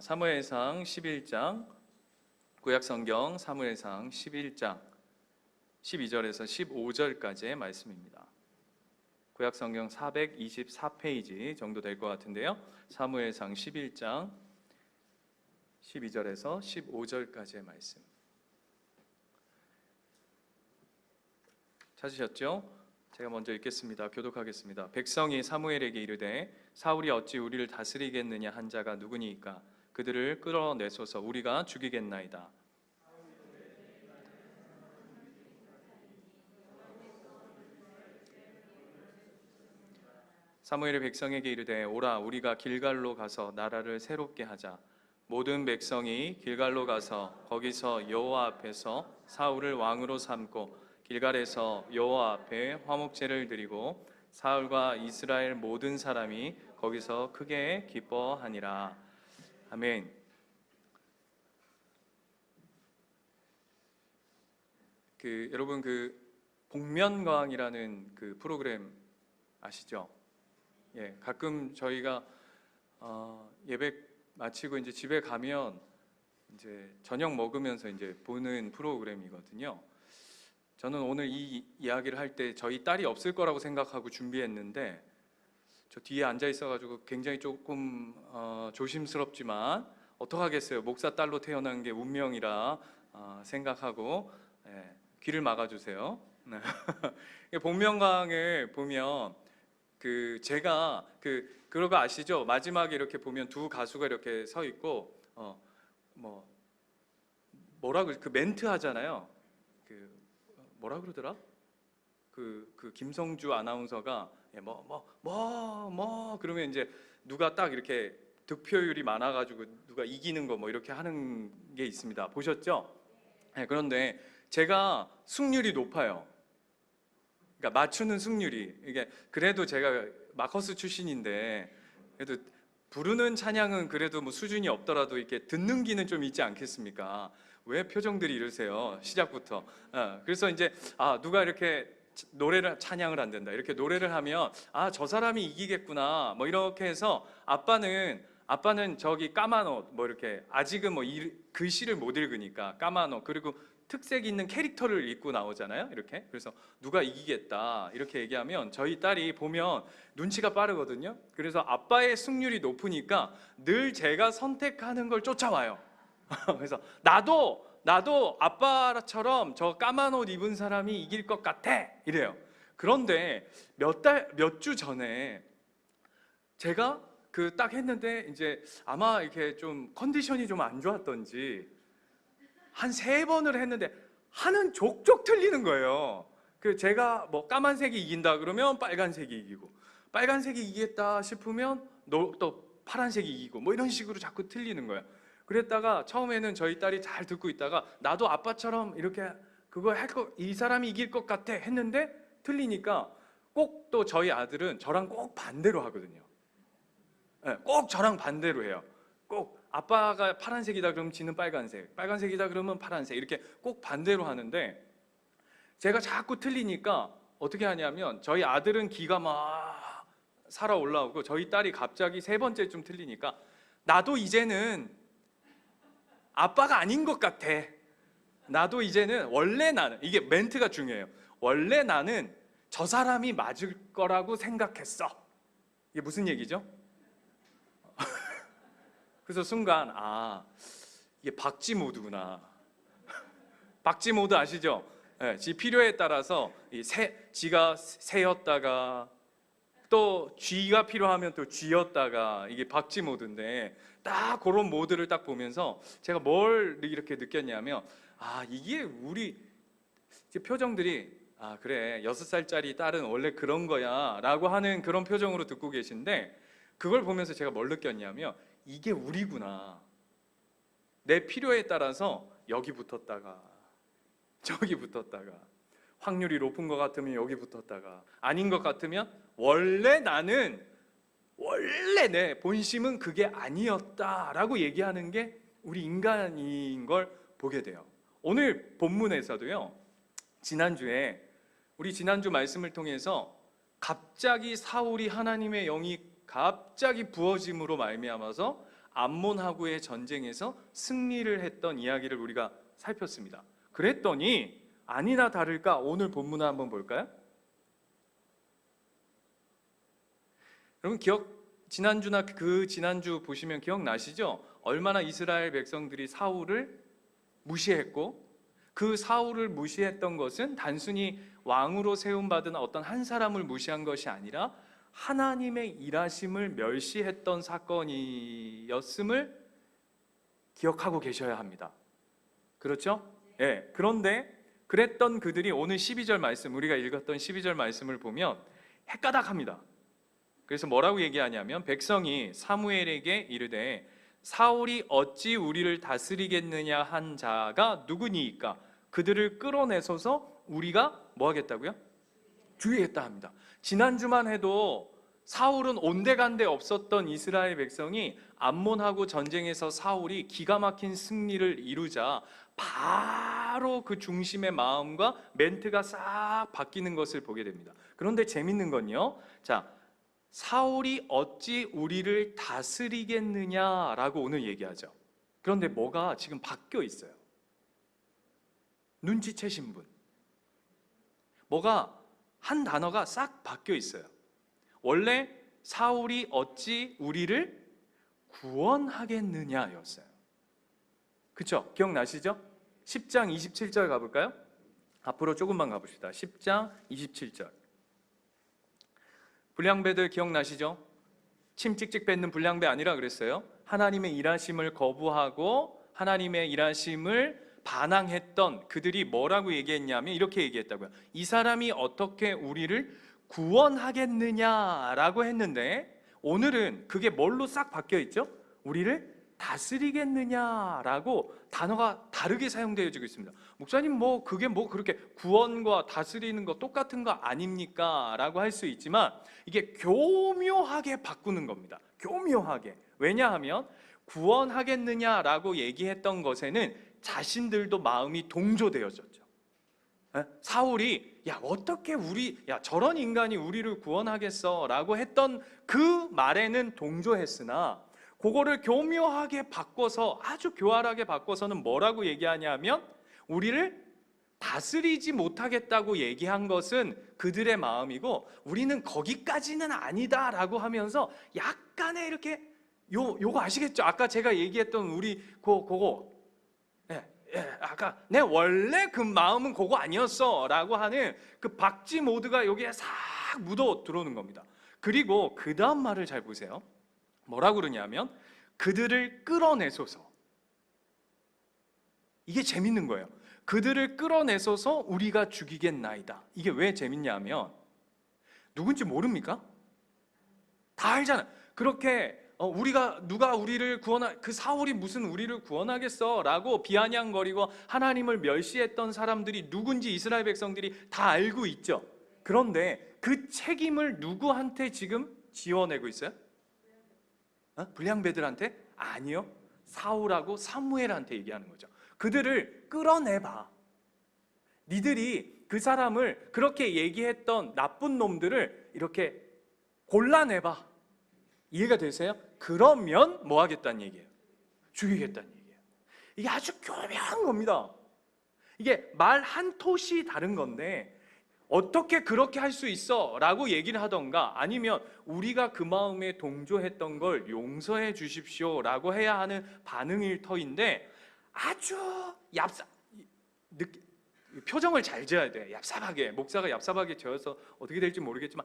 사무엘상 11장, 구약성경 사무엘상 11장 12절에서 15절까지의 말씀입니다. 구약성경 424페이지 정도 될 것 같은데요. 사무엘상 11장 12절에서 15절까지의 말씀 찾으셨죠? 제가 먼저 읽겠습니다. 교독하겠습니다. 백성이 사무엘에게 이르되 사울이 어찌 우리를 다스리겠느냐 한 자가 누구니이까? 그들을 끌어내소서 우리가 죽이겠나이다. 사무엘이 백성에게 이르되 오라 우리가 길갈로 가서 나라를 새롭게 하자. 모든 백성이 길갈로 가서 거기서 여호와 앞에서 사울을 왕으로 삼고 길갈에서 여호와 앞에 화목제를 드리고 사울과 이스라엘 모든 사람이 거기서 크게 기뻐하니라. 아멘. 여러분 복면가왕이라는 프로그램 아시죠? 예, 가끔 저희가 예배 마치고 이제 집에 가면 이제 저녁 먹으면서 이제 보는 프로그램이거든요. 저는 오늘 이 이야기를 할 때 저희 딸이 없을 거라고 생각하고 준비했는데 저 뒤에 앉아 있어가지고 굉장히 조금 조심스럽지만 어떡하겠어요. 목사 딸로 태어난 게 운명이라 생각하고 귀를 막아주세요. 복면가왕을 보면 제가 그거 아시죠? 마지막에 이렇게 보면 두 가수가 이렇게 서 있고 멘트 하잖아요. 뭐라 그러더라? 김성주 아나운서가 그러면 이제 누가 딱 이렇게 득표율이 많아가지고 누가 이기는 거 이렇게 하는 게 있습니다. 보셨죠? 네, 그런데 제가 승률이 높아요. 그러니까 맞추는 승률이 이게 그래도 제가 마커스 출신인데 그래도 부르는 찬양은 그래도 수준이 없더라도 이렇게 듣는 기는 좀 있지 않겠습니까? 왜 표정들이 이러세요? 시작부터. 그래서 이제 누가 이렇게 노래를 찬양을 안 된다 이렇게 노래를 하면 저 사람이 이기겠구나 이렇게 해서 아빠는 저기 까만 옷 이렇게 아직은 글씨를 못 읽으니까 까만 옷 그리고 특색 있는 캐릭터를 입고 나오잖아요. 이렇게 그래서 누가 이기겠다 이렇게 얘기하면 저희 딸이 보면 눈치가 빠르거든요. 그래서 아빠의 승률이 높으니까 늘 제가 선택하는 걸 쫓아와요. 그래서 나도 아빠처럼 저 까만 옷 입은 사람이 이길 것 같아 이래요. 그런데 몇 주 전에 제가 딱 했는데 이제 아마 이렇게 좀 컨디션이 좀 안 좋았던지 한 3번을 했는데 하는 족족 틀리는 거예요. 제가 까만색이 이긴다 그러면 빨간색이 이기고 빨간색이 이기겠다 싶으면 또 파란색이 이기고 이런 식으로 자꾸 틀리는 거예요. 그랬다가 처음에는 저희 딸이 잘 듣고 있다가 나도 아빠처럼 이렇게 이 사람이 이길 것 같아 했는데 틀리니까 꼭 또 저희 아들은 저랑 꼭 반대로 하거든요. 꼭 저랑 반대로 해요. 꼭 아빠가 파란색이다 그러면 지는 빨간색, 빨간색이다 그러면 파란색 이렇게 꼭 반대로 하는데 제가 자꾸 틀리니까 어떻게 하냐면 저희 아들은 기가 막 살아 올라오고 저희 딸이 갑자기 3번째쯤 틀리니까 나도 이제는 아빠가 아닌 것 같아. 나도 이제는 원래 나는 이게 멘트가 중요해요. 원래 나는 저 사람이 맞을 거라고 생각했어. 이게 무슨 얘기죠? 그래서 순간 이게 박쥐 모드구나. 박쥐 모드 아시죠? 지 필요에 따라서 지가 새였다가 또 쥐가 필요하면 또 쥐였다가 이게 박쥐 모드인데 딱 그런 모드를 딱 보면서 제가 뭘 이렇게 느꼈냐면 이게 우리 표정들이 그래 6살짜리 딸은 원래 그런 거야 라고 하는 그런 표정으로 듣고 계신데 그걸 보면서 제가 뭘 느꼈냐면 이게 우리구나. 내 필요에 따라서 여기 붙었다가 저기 붙었다가 확률이 높은 것 같으면 여기 붙었다가 아닌 것 같으면 원래 내 본심은 그게 아니었다라고 얘기하는 게 우리 인간인 걸 보게 돼요. 오늘 본문에서도요. 우리 지난주 말씀을 통해서 갑자기 사울이 하나님의 영이 갑자기 부어짐으로 말미암아서 암몬하고의 전쟁에서 승리를 했던 이야기를 우리가 살폈습니다. 그랬더니 아니나 다를까 오늘 본문을 한번 볼까요? 여러분 지난주나 그 지난주 보시면 기억나시죠? 얼마나 이스라엘 백성들이 사울을 무시했고, 그 사울을 무시했던 것은 단순히 왕으로 세움받은 어떤 한 사람을 무시한 것이 아니라 하나님의 일하심을 멸시했던 사건이었음을 기억하고 계셔야 합니다. 그렇죠? 예. 그런데 그랬던 그들이 오늘 12절 말씀, 우리가 읽었던 12절 말씀을 보면 헷가닥합니다. 그래서 뭐라고 얘기하냐면, 백성이 사무엘에게 이르되 사울이 어찌 우리를 다스리겠느냐 한 자가 누구니이까? 그들을 끌어내소서 우리가 뭐 하겠다고요? 죽이겠다 합니다. 지난주만 해도 사울은 온데간데 없었던 이스라엘 백성이 암몬하고 전쟁에서 사울이 기가 막힌 승리를 이루자 바로 그 중심의 마음과 멘트가 싹 바뀌는 것을 보게 됩니다. 그런데 재밌는 건요, 자, 사울이 어찌 우리를 다스리겠느냐라고 오늘 얘기하죠. 그런데 뭐가 지금 바뀌어 있어요. 눈치채신 분, 뭐가 한 단어가 싹 바뀌어 있어요. 원래 사울이 어찌 우리를 구원하겠느냐였어요. 그쵸? 기억나시죠? 10장 27절 가볼까요? 앞으로 조금만 가봅시다. 10장 27절. 불량배들 기억나시죠? 침 찍찍 뱉는 불량배 아니라 그랬어요. 하나님의 일하심을 거부하고 하나님의 일하심을 반항했던 그들이 뭐라고 얘기했냐면 이렇게 얘기했다고요. 이 사람이 어떻게 우리를 구원하겠느냐라고 했는데, 오늘은 그게 뭘로 싹 바뀌어 있죠? 우리를 다스리겠느냐라고 단어가 다르게 사용되어지고 있습니다. 목사님, 뭐 그게 뭐 그렇게 구원과 다스리는 거 똑같은 거 아닙니까? 라고 할 수 있지만 이게 교묘하게 바꾸는 겁니다. 교묘하게. 왜냐하면 구원하겠느냐라고 얘기했던 것에는 자신들도 마음이 동조되어졌죠. 사울이 야 어떻게 저런 인간이 우리를 구원하겠어 라고 했던 그 말에는 동조했으나, 그거를 교묘하게 바꿔서, 아주 교활하게 바꿔서는 뭐라고 얘기하냐면 우리를 다스리지 못하겠다고 얘기한 것은 그들의 마음이고, 우리는 거기까지는 아니다 라고 하면서 약간의 이렇게 요거 아시겠죠? 아까 제가 얘기했던 우리 그거 아까 내 원래 그 마음은 그거 아니었어 라고 하는 그 박쥐 모드가 여기에 싹 묻어 들어오는 겁니다. 그리고 그 다음 말을 잘 보세요. 뭐라고 그러냐면 그들을 끌어내소서. 이게 재밌는 거예요. 그들을 끌어내소서 우리가 죽이겠나이다. 이게 왜 재밌냐면, 누군지 모릅니까? 다 알잖아요. 그렇게 누가 우리를 그 사울이 무슨 우리를 구원하겠어 라고 비아냥거리고 하나님을 멸시했던 사람들이 누군지 이스라엘 백성들이 다 알고 있죠. 그런데 그 책임을 누구한테 지금 지어내고 있어요? 불량배들한테? 아니요. 사울하고 사무엘한테 얘기하는 거죠. 그들을 끌어내봐. 니들이 그 사람을 그렇게 얘기했던 나쁜 놈들을 이렇게 골라내봐. 이해가 되세요? 그러면 뭐 하겠다는 얘기예요? 죽이겠다는 얘기예요. 이게 아주 교묘한 겁니다. 이게 말 한 톳이 다른 건데 어떻게 그렇게 할 수 있어? 라고 얘기를 하던가, 아니면 우리가 그 마음에 동조했던 걸 용서해 주십시오 라고 해야 하는 반응일 터인데, 아주 표정을 잘 지어야 돼. 얍삽하게, 목사가 얍삽하게 지어서 어떻게 될지 모르겠지만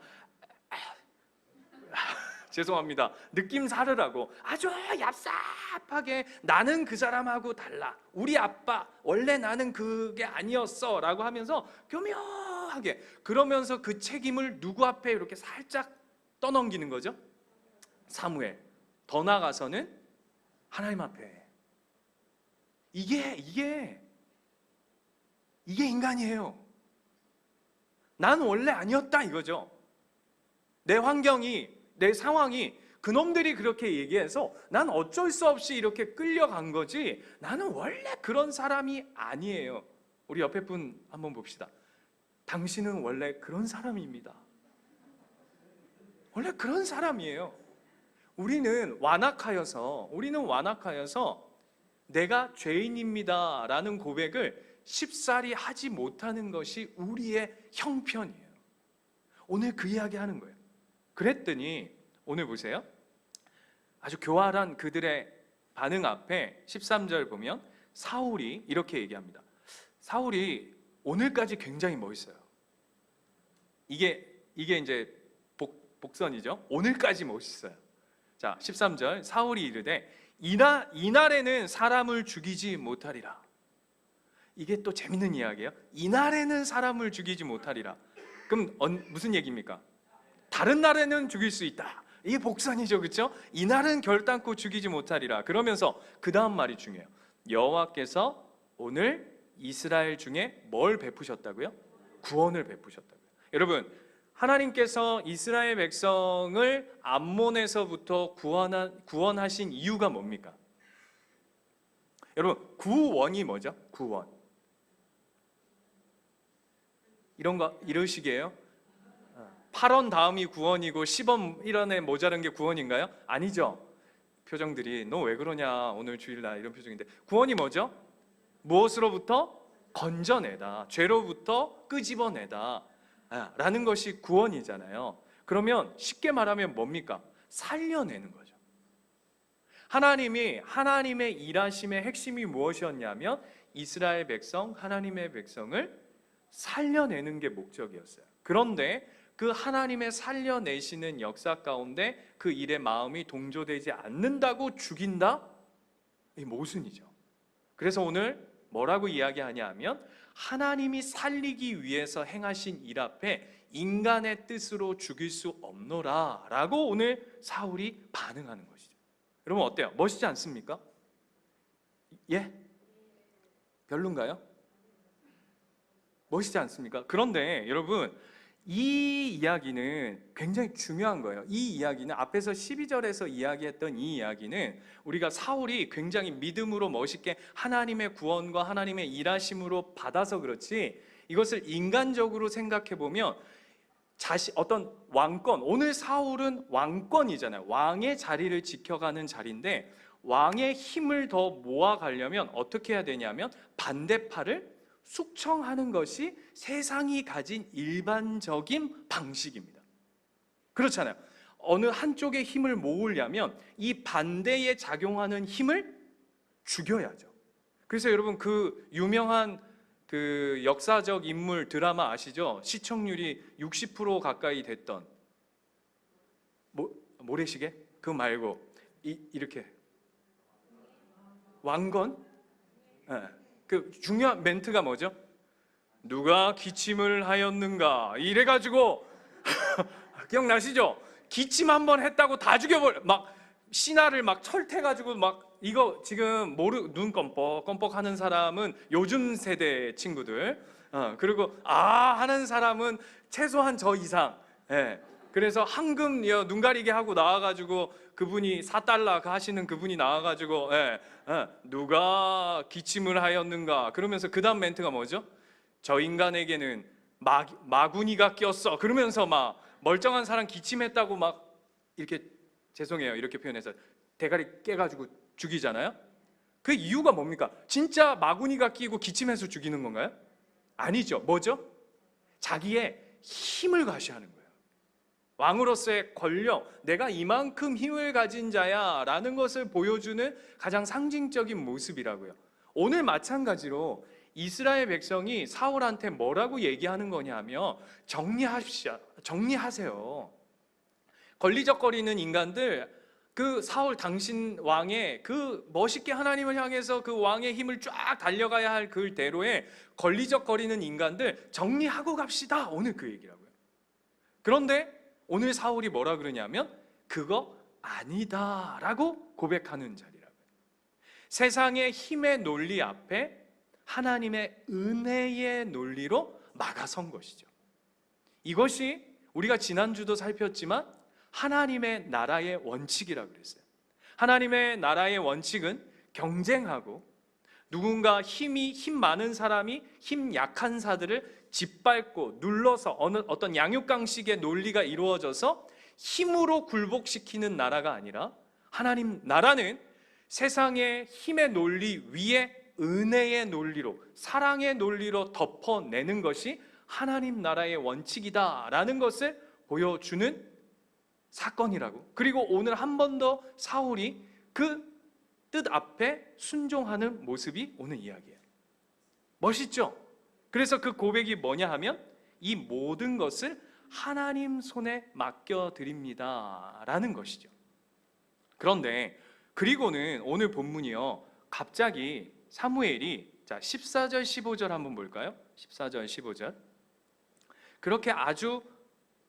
죄송합니다. 느낌 살으라고 아주 얍삽하게, 나는 그 사람하고 달라, 우리 아빠 원래 나는 그게 아니었어 라고 하면서 교묘하게, 그러면서 그 책임을 누구 앞에 이렇게 살짝 떠넘기는 거죠? 사무엘. 더 나아가서는 하나님 앞에. 이게 인간이에요. 난 원래 아니었다 이거죠. 내 환경이, 내 상황이, 그놈들이 그렇게 얘기해서 난 어쩔 수 없이 이렇게 끌려간 거지, 나는 원래 그런 사람이 아니에요. 우리 옆에 분 한번 봅시다. 당신은 원래 그런 사람입니다. 원래 그런 사람이에요. 우리는 완악하여서 내가 죄인입니다 라는 고백을 쉽사리 하지 못하는 것이 우리의 형편이에요. 오늘 그 이야기 하는 거예요. 그랬더니 오늘 보세요. 아주 교활한 그들의 반응 앞에 13절 보면 사울이 이렇게 얘기합니다. 사울이 오늘까지 굉장히 멋있어요. 이게 이제 복선이죠. 오늘까지 멋있어요. 자, 13절 사울이 이르되 이날에는 사람을 죽이지 못하리라. 이게 또 재밌는 이야기예요. 이날에는 사람을 죽이지 못하리라. 그럼 무슨 얘기입니까? 다른 날에는 죽일 수 있다. 이게 복선이죠, 그렇죠? 이날은 결단코 죽이지 못하리라. 그러면서 그 다음 말이 중요해요. 여호와께서 오늘 이스라엘 중에 뭘 베푸셨다고요? 구원을 베푸셨다고요. 여러분, 하나님께서 이스라엘 백성을 암몬에서부터 구원하신 이유가 뭡니까? 여러분, 구원이 뭐죠? 구원. 이런 거 이러시게요? 8원 다음이 구원이고 10원 1원에 모자란 게 구원인가요? 아니죠. 표정들이 너 왜 그러냐 오늘 주일날 이런 표정인데, 구원이 뭐죠? 무엇으로부터? 건져내다. 죄로부터 끄집어내다 라는 것이 구원이잖아요. 그러면 쉽게 말하면 뭡니까? 살려내는 거죠. 하나님의 일하심의 핵심이 무엇이었냐면 이스라엘 백성, 하나님의 백성을 살려내는 게 목적이었어요. 그런데 그 하나님의 살려내시는 역사 가운데 그 일에 마음이 동조되지 않는다고 죽인다? 이 모순이죠. 그래서 오늘 뭐라고 이야기하냐 하면 하나님이 살리기 위해서 행하신 일 앞에 인간의 뜻으로 죽일 수 없노라 라고 오늘 사울이 반응하는 것이죠. 여러분 어때요? 멋있지 않습니까? 예? 별론가요? 멋있지 않습니까? 그런데 여러분, 이 이야기는 굉장히 중요한 거예요. 이 이야기는 앞에서 12절에서 이야기했던 이 이야기는 우리가 사울이 굉장히 믿음으로 멋있게 하나님의 구원과 하나님의 일하심으로 받아서 그렇지, 이것을 인간적으로 생각해 보면 어떤 왕권, 오늘 사울은 왕권이잖아요. 왕의 자리를 지켜가는 자리인데 왕의 힘을 더 모아가려면 어떻게 해야 되냐면 반대파를 숙청하는 것이 세상이 가진 일반적인 방식입니다. 그렇잖아요. 어느 한쪽의 힘을 모으려면 이 반대에 작용하는 힘을 죽여야죠. 그래서 여러분 그 유명한 그 역사적 인물 드라마 아시죠? 시청률이 60% 가까이 됐던 모래시계? 그거 말고 이렇게 왕건? 네. 그 중요한 멘트가 뭐죠? 누가 기침을 하였는가 이래가지고 기억나시죠? 기침 한번 했다고 다 죽여버려. 막 신하를 막 철퇴가지고 막 이거 지금 눈 껌뻑껌뻑 하는 사람은 요즘 세대 친구들, 그리고 하는 사람은 최소한 저 이상. 예. 그래서 황금 눈 가리게 하고 나와가지고 그분이 4달러 하시는 그분이 나와가지고 누가 기침을 하였는가 그러면서 그 다음 멘트가 뭐죠? 저 인간에게는 마구니가 꼈어 그러면서 막 멀쩡한 사람 기침했다고 막 이렇게 죄송해요 이렇게 표현해서 대가리 깨가지고 죽이잖아요. 그 이유가 뭡니까? 진짜 마구니가 끼고 기침해서 죽이는 건가요? 아니죠. 뭐죠? 자기의 힘을 과시하는 거예요. 왕으로서의 권력, 내가 이만큼 힘을 가진 자야 라는 것을 보여주는 가장 상징적인 모습이라고요. 오늘 마찬가지로 이스라엘 백성이 사울한테 뭐라고 얘기하는 거냐면 정리하세요. 걸리적거리는 인간들, 그 사울 당신 왕의 그 멋있게 하나님을 향해서 그 왕의 힘을 쫙 달려가야 할 그 대로에 걸리적거리는 인간들 정리하고 갑시다. 오늘 그 얘기라고요. 그런데 오늘 사울이 뭐라 그러냐면 그거 아니다 라고 고백하는 자리라고요. 세상의 힘의 논리 앞에 하나님의 은혜의 논리로 막아선 것이죠. 이것이 우리가 지난주도 살폈지만 하나님의 나라의 원칙이라고 그랬어요. 하나님의 나라의 원칙은 경쟁하고 누군가 힘 많은 사람이 힘 약한 자들을 짓밟고 눌러서 어떤 양육강식의 논리가 이루어져서 힘으로 굴복시키는 나라가 아니라 하나님 나라는 세상의 힘의 논리 위에 은혜의 논리로, 사랑의 논리로 덮어내는 것이 하나님 나라의 원칙이다라는 것을 보여주는 사건이라고. 그리고 오늘 한 번 더 사울이 그 뜻 앞에 순종하는 모습이 오늘 이야기예요. 멋있죠? 그래서 그 고백이 뭐냐 하면 이 모든 것을 하나님 손에 맡겨드립니다 라는 것이죠. 그런데 그리고는 오늘 본문이요, 갑자기 사무엘이, 자 14절 15절 한번 볼까요? 14절 15절. 그렇게 아주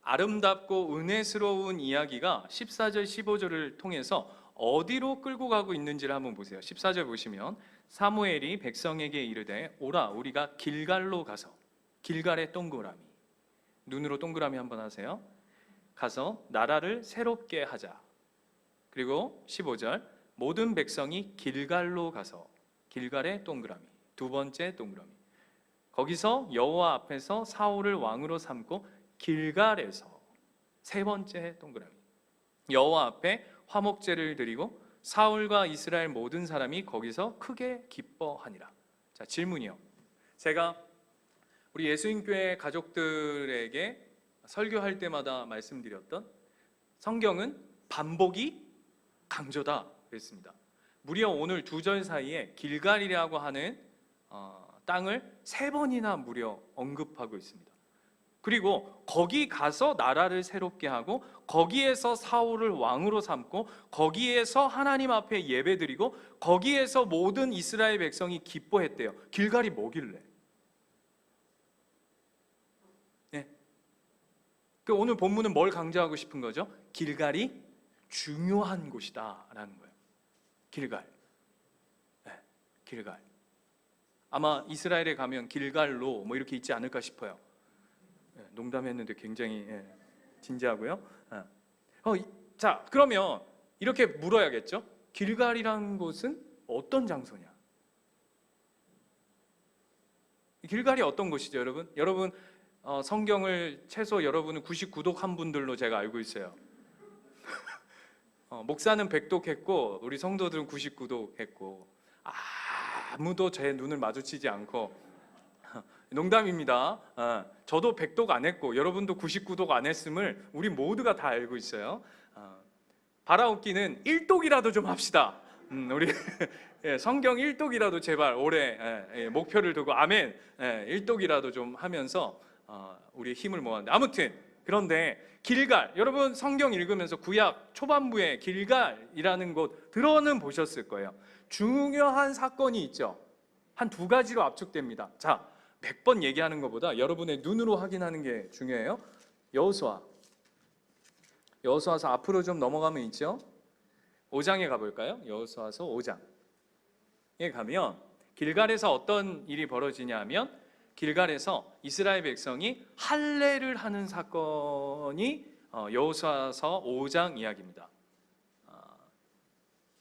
아름답고 은혜스러운 이야기가 14절 15절을 통해서 어디로 끌고 가고 있는지를 한번 보세요. 14절 보시면 사무엘이 백성에게 이르되 오라 우리가 길갈로 가서, 길갈의 동그라미, 눈으로 동그라미 한번 하세요. 가서 나라를 새롭게 하자. 그리고 15절 모든 백성이 길갈로 가서, 길갈의 동그라미, 두 번째 동그라미, 거기서 여호와 앞에서 사울을 왕으로 삼고 길갈에서, 세 번째 동그라미, 여호와 앞에 화목제를 드리고 사울과 이스라엘 모든 사람이 거기서 크게 기뻐하니라. 자, 질문이요. 제가 우리 예수님교회 가족들에게 설교할 때마다 말씀드렸던, 성경은 반복이 강조다 그랬습니다. 무려 오늘 두 절 사이에 길갈이라고 하는 땅을 세 번이나 무려 언급하고 있습니다. 그리고 거기 가서 나라를 새롭게 하고 거기에서 사울을 왕으로 삼고 거기에서 하나님 앞에 예배드리고 거기에서 모든 이스라엘 백성이 기뻐했대요. 길갈이 뭐길래? 네. 그 오늘 본문은 뭘 강조하고 싶은 거죠? 길갈이 중요한 곳이다 라는 거예요. 길갈. 네, 길갈. 아마 이스라엘에 가면 길갈로 뭐 이렇게 있지 않을까 싶어요. 농담했는데 굉장히 진지하고요. 자, 그러면 이렇게 물어야겠죠. 길갈이라는 곳은 어떤 장소냐? 길갈이 어떤 곳이죠, 여러분? 여러분 성경을 최소 여러분은 99독 한 분들로 제가 알고 있어요. 목사는 100독 했고 우리 성도들은 99독 했고 아무도 제 눈을 마주치지 않고, 농담입니다. 저도 100독 안 했고 여러분도 99독 안 했음을 우리 모두가 다 알고 있어요. 바라옵기는 1독이라도 좀 합시다. 우리 성경 1독이라도 제발 올해 목표를 두고 아멘 1독이라도 좀 하면서 우리 힘을 모았는데, 아무튼 그런데 길갈, 여러분 성경 읽으면서 구약 초반부에 길갈이라는 곳 들어는 보셨을 거예요. 중요한 사건이 있죠. 한 두 가지로 압축됩니다. 자, 100번 얘기하는 것보다 여러분의 눈으로 확인하는 게 중요해요. 여호수아서 앞으로 좀 넘어가면 있죠. 5장에 가볼까요? 여호수아서 5장에 가면 길갈에서 어떤 일이 벌어지냐 하면, 길갈에서 이스라엘 백성이 할례를 하는 사건이 여호수아서 5장 이야기입니다.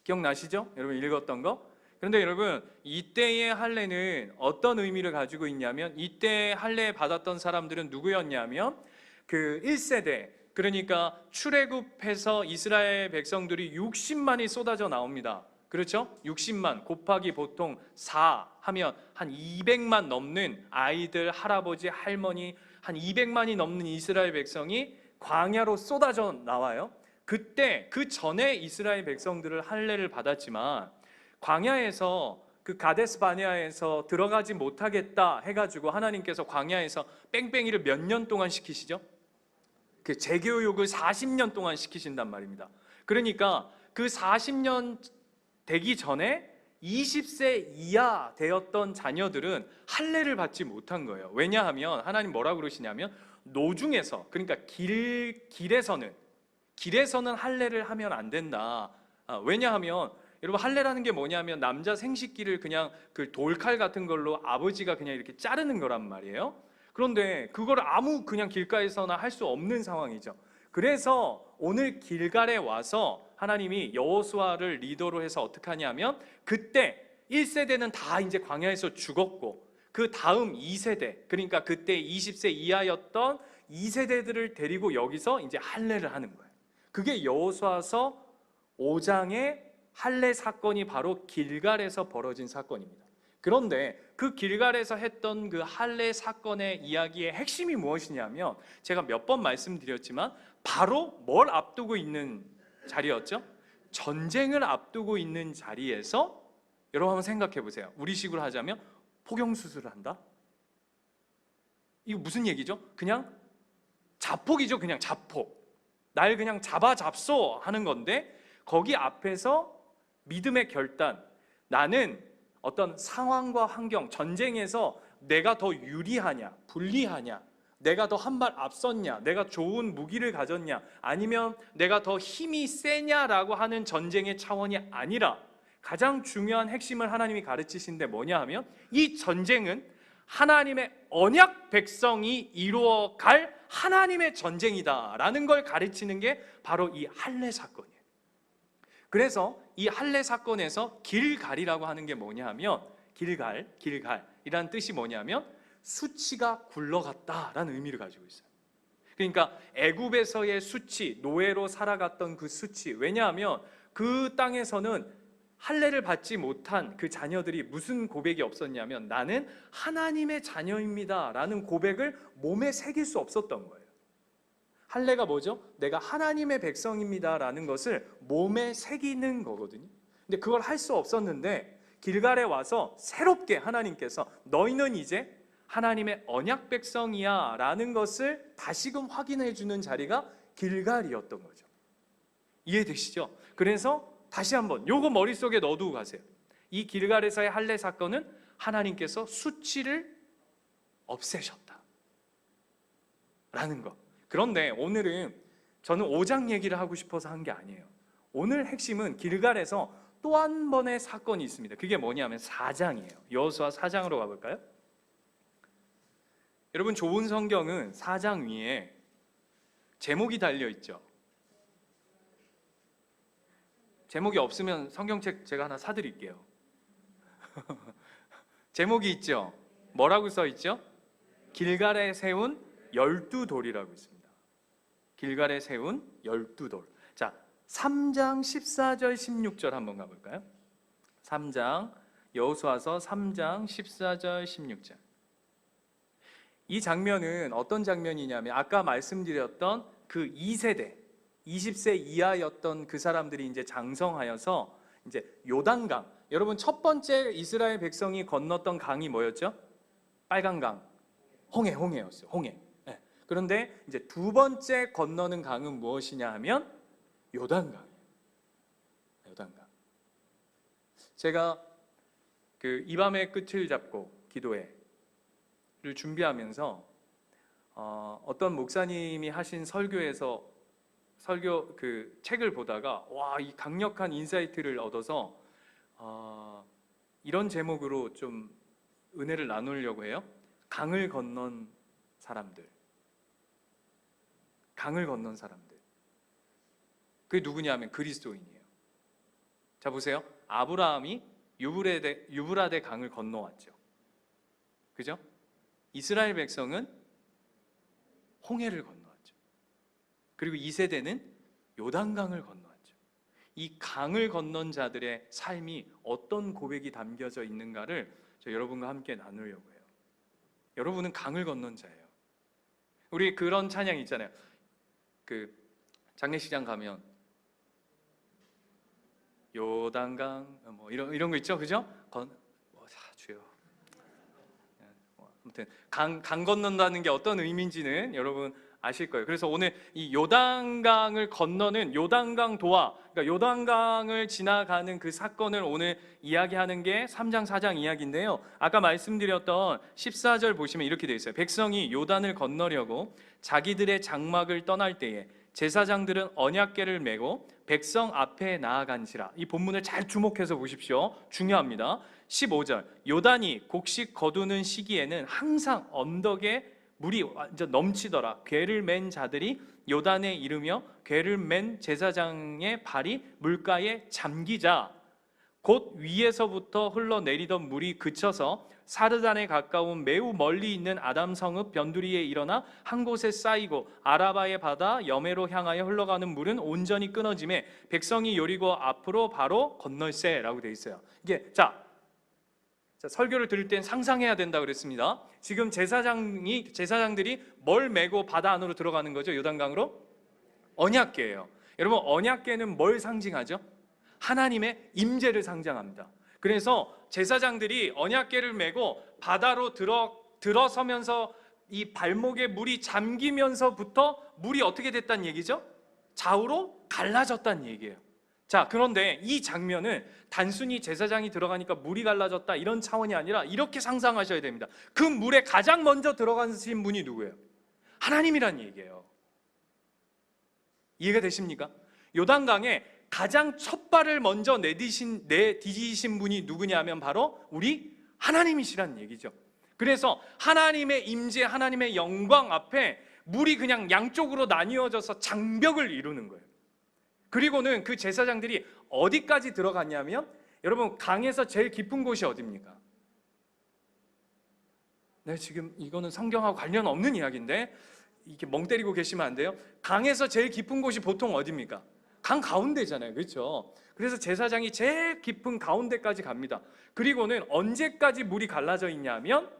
기억나시죠? 여러분 읽었던 거? 그런데 여러분 이때의 할례는 어떤 의미를 가지고 있냐면, 이때 할례 받았던 사람들은 누구였냐면 그 1세대, 그러니까 출애굽해서 이스라엘 백성들이 60만이 쏟아져 나옵니다. 그렇죠? 60만 곱하기 보통 4 하면 한 200만 넘는 아이들, 할아버지, 할머니, 한 200만이 넘는 이스라엘 백성이 광야로 쏟아져 나와요. 그때 그 전에 이스라엘 백성들을 할례를 받았지만 광야에서 그 가데스 바네아에서 들어가지 못하겠다 해가지고 하나님께서 광야에서 뺑뺑이를 몇 년 동안 시키시죠? 그 재교육을 40년 동안 시키신단 말입니다. 그러니까 그 40년 되기 전에 20세 이하 되었던 자녀들은 할례를 받지 못한 거예요. 왜냐하면 하나님 뭐라고 그러시냐면, 노중에서, 그러니까 길에서는 할례를 하면 안 된다. 왜냐하면 여러분 할례라는 게 뭐냐면 남자 생식기를 그냥 그 돌칼 같은 걸로 아버지가 그냥 이렇게 자르는 거란 말이에요. 그런데 그걸 아무 그냥 길가에서나 할 수 없는 상황이죠. 그래서 오늘 길갈에 와서 하나님이 여호수아를 리더로 해서 어떻게 하냐면, 그때 1세대는 다 이제 광야에서 죽었고 그 다음 2세대, 그러니까 그때 20세 이하였던 2세대들을 데리고 여기서 이제 할례를 하는 거예요. 그게 여호수아서 5장의 할례 사건이 바로 길갈에서 벌어진 사건입니다. 그런데 그 길갈에서 했던 그 할례 사건의 이야기의 핵심이 무엇이냐면, 제가 몇 번 말씀드렸지만 바로 뭘 앞두고 있는 자리였죠? 전쟁을 앞두고 있는 자리에서, 여러분 한번 생각해 보세요. 우리식으로 하자면 포경수술을 한다? 이거 무슨 얘기죠? 그냥 자폭이죠. 그냥 자폭. 날 그냥 잡소 하는 건데, 거기 앞에서 믿음의 결단, 나는 어떤 상황과 환경, 전쟁에서 내가 더 유리하냐, 불리하냐, 내가 더 한 발 앞섰냐, 내가 좋은 무기를 가졌냐, 아니면 내가 더 힘이 세냐라고 하는 전쟁의 차원이 아니라, 가장 중요한 핵심을 하나님이 가르치신데 뭐냐 하면, 이 전쟁은 하나님의 언약 백성이 이루어갈 하나님의 전쟁이다라는 걸 가르치는 게 바로 이 할례 사건이에요. 그래서 이 할례 사건에서 길갈이라고 하는 게 뭐냐 하면, 길갈이라는 뜻이 뭐냐면 수치가 굴러갔다라는 의미를 가지고 있어요. 그러니까 애굽에서의 수치, 노예로 살아갔던 그 수치, 왜냐하면 그 땅에서는 할례를 받지 못한 그 자녀들이 무슨 고백이 없었냐면, 나는 하나님의 자녀입니다 라는 고백을 몸에 새길 수 없었던 거예요. 할례가 뭐죠? 내가 하나님의 백성입니다 라는 것을 몸에 새기는 거거든요. 근데 그걸 할 수 없었는데, 길갈에 와서 새롭게 하나님께서 너희는 이제 하나님의 언약 백성이야 라는 것을 다시금 확인해 주는 자리가 길갈이었던 거죠. 이해되시죠? 그래서 다시 한번 요거 머릿속에 넣어두고 가세요. 이 길갈에서의 할례 사건은 하나님께서 수치를 없애셨다 라는 것. 그런데 오늘은 저는 5장 얘기를 하고 싶어서 한 게 아니에요. 오늘 핵심은 길갈에서 또 한 번의 사건이 있습니다. 그게 뭐냐면 4장이에요. 여호수아 4장으로 가볼까요? 여러분, 좋은 성경은 4장 위에 제목이 달려있죠. 제목이 없으면 성경책 제가 하나 사드릴게요. 제목이 있죠. 뭐라고 써있죠? 길갈에 세운 12돌이라고 있습니다. 길갈에 세운 12돌. 자, 3장 14절 16절 한번 가볼까요? 3장, 여호수아서 3장 14절 16절. 이 장면은 어떤 장면이냐면, 아까 말씀드렸던 그 2세대 20세 이하였던 그 사람들이 이제 장성하여서 이제 요단강, 여러분 첫 번째 이스라엘 백성이 건넜던 강이 뭐였죠? 빨간 강, 홍해였어요. 홍해. 네. 그런데 이제 두 번째 건너는 강은 무엇이냐 하면 요단강이에요. 요단강. 제가 그 이 밤의 끝을 잡고 기도회를 준비하면서 어떤 목사님이 하신 설교 그 책을 보다가 이 강력한 인사이트를 얻어서 이런 제목으로 좀 은혜를 나누려고 해요. 강을 건넌 사람들. 강을 건넌 사람들. 그게 누구냐면 그리스도인이에요. 자, 보세요. 아브라함이 유브라데 강을 건너왔죠. 그죠? 이스라엘 백성은 홍해를 건너왔죠. 그리고 2세대는 요단강을 건너왔죠. 이 강을 건넌 자들의 삶이 어떤 고백이 담겨져 있는가를 저 여러분과 함께 나누려고 해요. 여러분은 강을 건넌 자예요. 우리 그런 찬양 있잖아요. 그 장례식장 가면 요단강 뭐 이런 거 있죠, 그죠? 주여. 아무튼 강 건넌다는 게 어떤 의미인지는 여러분 아실 거예요. 그래서 오늘 이 요단강을 건너는 요단강 도하, 그러니까 요단강을 지나가는 그 사건을 오늘 이야기하는 게 3장 4장 이야기인데요. 아까 말씀드렸던 14절 보시면 이렇게 되어 있어요. 백성이 요단을 건너려고 자기들의 장막을 떠날 때에 제사장들은 언약궤를 메고 백성 앞에 나아간지라. 이 본문을 잘 주목해서 보십시오. 중요합니다. 15절, 요단이 곡식 거두는 시기에는 항상 언덕에 물이 완전 넘치더라. 궤를 맨 자들이 요단에 이르며 궤를 맨 제사장의 발이 물가에 잠기자 곧 위에서부터 흘러내리던 물이 그쳐서 사르단에 가까운 매우 멀리 있는 아담 성읍 변두리에 일어나 한 곳에 쌓이고 아라바의 바다 여메로 향하여 흘러가는 물은 온전히 끊어짐에 백성이 요리고 앞으로 바로 건널세라고 되어 있어요. 이게 자, 설교를 들을 땐 상상해야 된다 그랬습니다. 지금 제사장들이 뭘 메고 바다 안으로 들어가는 거죠? 요단강으로? 언약궤예요. 여러분, 언약궤는 뭘 상징하죠? 하나님의 임재를 상징합니다. 그래서 제사장들이 언약궤를 메고 바다로 들어서면서 이 발목에 물이 잠기면서부터 물이 어떻게 됐다는 얘기죠? 좌우로 갈라졌다는 얘기예요. 자, 그런데 이 장면은 단순히 제사장이 들어가니까 물이 갈라졌다 이런 차원이 아니라 이렇게 상상하셔야 됩니다. 그 물에 가장 먼저 들어가신 분이 누구예요? 하나님이란 얘기예요. 이해가 되십니까? 요단강에 가장 첫 발을 먼저 내디디신 분이 누구냐면 바로 우리 하나님이시란 얘기죠. 그래서 하나님의 임재, 하나님의 영광 앞에 물이 그냥 양쪽으로 나뉘어져서 장벽을 이루는 거예요. 그리고는 그 제사장들이 어디까지 들어갔냐면, 여러분, 강에서 제일 깊은 곳이 어디입니까? 네, 지금 이거는 성경하고 관련 없는 이야기인데 이렇게 멍 때리고 계시면 안 돼요. 강에서 제일 깊은 곳이 보통 어디입니까? 강 가운데잖아요, 그렇죠? 그래서 제사장이 제일 깊은 가운데까지 갑니다. 그리고는 언제까지 물이 갈라져 있냐면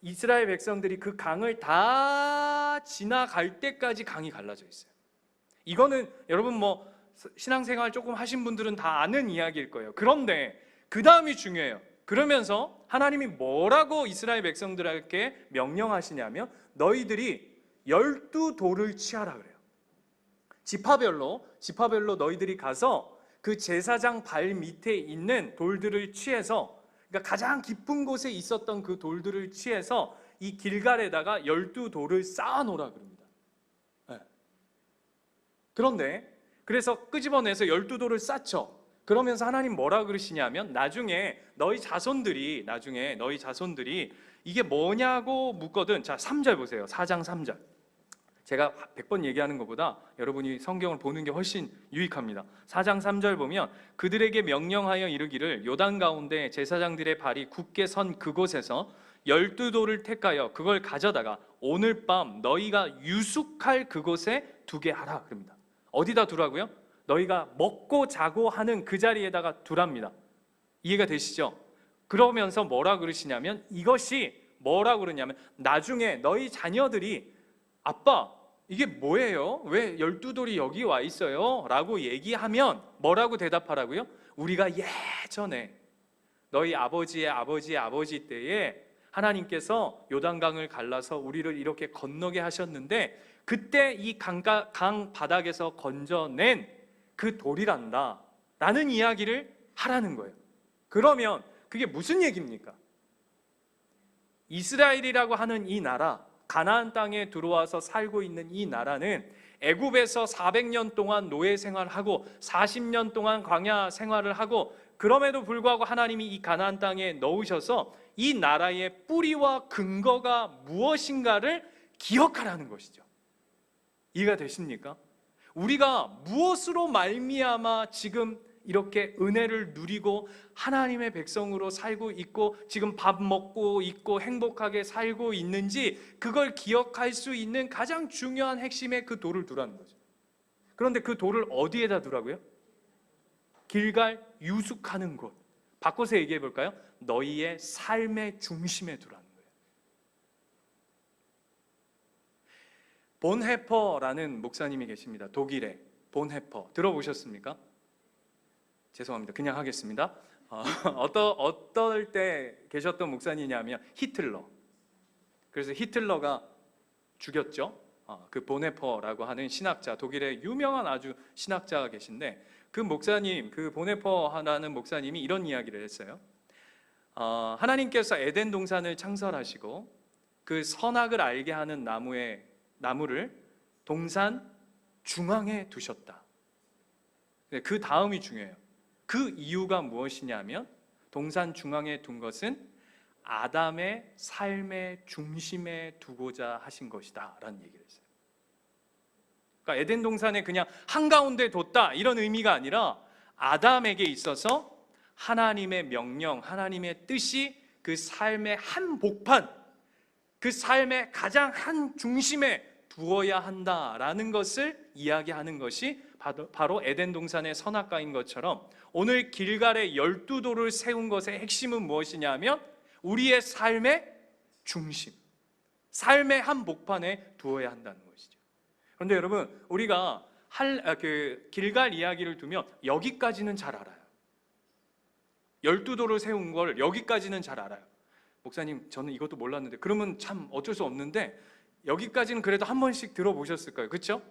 이스라엘 백성들이 그 강을 다 지나갈 때까지 강이 갈라져 있어요. 이거는 여러분 뭐 신앙생활 조금 하신 분들은 다 아는 이야기일 거예요. 그런데 그 다음이 중요해요. 그러면서 하나님이 뭐라고 이스라엘 백성들에게 명령하시냐면 너희들이 12돌을 취하라 그래요. 지파별로 너희들이 가서 그 제사장 발 밑에 있는 돌들을 취해서, 그러니까 가장 깊은 곳에 있었던 그 돌들을 취해서 이 길갈에다가 12돌을 쌓아 놓으라 그럽니다. 네. 그런데 그래서 끄집어내서 12돌을 쌓죠. 그러면서 하나님 뭐라 그러시냐면 나중에 너희 자손들이 이게 뭐냐고 묻거든. 자, 3절 보세요. 4장 3절. 제가 100번 얘기하는 것보다 여러분이 성경을 보는 게 훨씬 유익합니다. 4장 3절 보면 그들에게 명령하여 이르기를 요단 가운데 제사장들의 발이 굳게 선 그곳에서 12돌을 택하여 그걸 가져다가 오늘 밤 너희가 유숙할 그곳에 두게 하라 그럽니다. 어디다 두라고요? 너희가 먹고 자고 하는 그 자리에다가 두랍니다. 이해가 되시죠? 그러면서 뭐라 그러시냐면, 이것이 뭐라 그러냐면 나중에 너희 자녀들이 아빠 이게 뭐예요? 왜 12돌이 여기 와 있어요? 라고 얘기하면 뭐라고 대답하라고요? 우리가 예전에 너희 아버지의 아버지 때에 하나님께서 요단강을 갈라서 우리를 이렇게 건너게 하셨는데 그때 이 강 바닥에서 건져낸 그 돌이란다 라는 이야기를 하라는 거예요. 그러면 그게 무슨 얘기입니까? 이스라엘이라고 하는 이 나라, 가나안 땅에 들어와서 살고 있는 이 나라는 애굽에서 400년 동안 노예 생활하고 40년 동안 광야 생활을 하고, 그럼에도 불구하고 하나님이 이 가나안 땅에 넣으셔서 이 나라의 뿌리와 근거가 무엇인가를 기억하라는 것이죠. 이해가 되십니까? 우리가 무엇으로 말미암아 지금 이렇게 은혜를 누리고 하나님의 백성으로 살고 있고 지금 밥 먹고 있고 행복하게 살고 있는지 그걸 기억할 수 있는 가장 중요한 핵심의 그 돌을 두라는 거죠. 그런데 그 돌을 어디에다 두라고요? 길갈 유숙하는 곳. 바꿔서 얘기해 볼까요? 너희의 삶의 중심에 두라는 거예요. 본헤퍼라는 목사님이 계십니다. 독일에. 본헤퍼 들어보셨습니까? 죄송합니다. 그냥 하겠습니다. 어떨 때 계셨던 목사님이냐면 히틀러. 그래서 히틀러가 죽였죠. 그 보네퍼라고 하는 신학자, 독일의 유명한 아주 신학자가 계신데 그 목사님, 그 보네퍼라는 목사님이 이런 이야기를 했어요. 하나님께서 에덴 동산을 창설하시고 그 선악을 알게 하는 나무를 동산 중앙에 두셨다. 그 다음이 중요해요. 그 이유가 무엇이냐면 동산 중앙에 둔 것은 아담의 삶의 중심에 두고자 하신 것이다 라는 얘기를 했어요. 그러니까 에덴 동산에 그냥 한가운데 뒀다 이런 의미가 아니라 아담에게 있어서 하나님의 명령, 하나님의 뜻이 그 삶의 한복판, 그 삶의 가장 한 중심에 두어야 한다라는 것을 이야기하는 것이 바로 에덴 동산의 선악과인 것처럼 오늘 길갈에 12돌을 세운 것의 핵심은 무엇이냐 하면 우리의 삶의 중심, 삶의 한복판에 두어야 한다는 것이죠. 그런데 여러분, 우리가 길갈 이야기를 두면 여기까지는 잘 알아요. 12돌을 세운 걸 여기까지는 잘 알아요. 목사님, 저는 이것도 몰랐는데, 그러면 참 어쩔 수 없는데 여기까지는 그래도 한 번씩 들어보셨을 거예요. 그렇죠?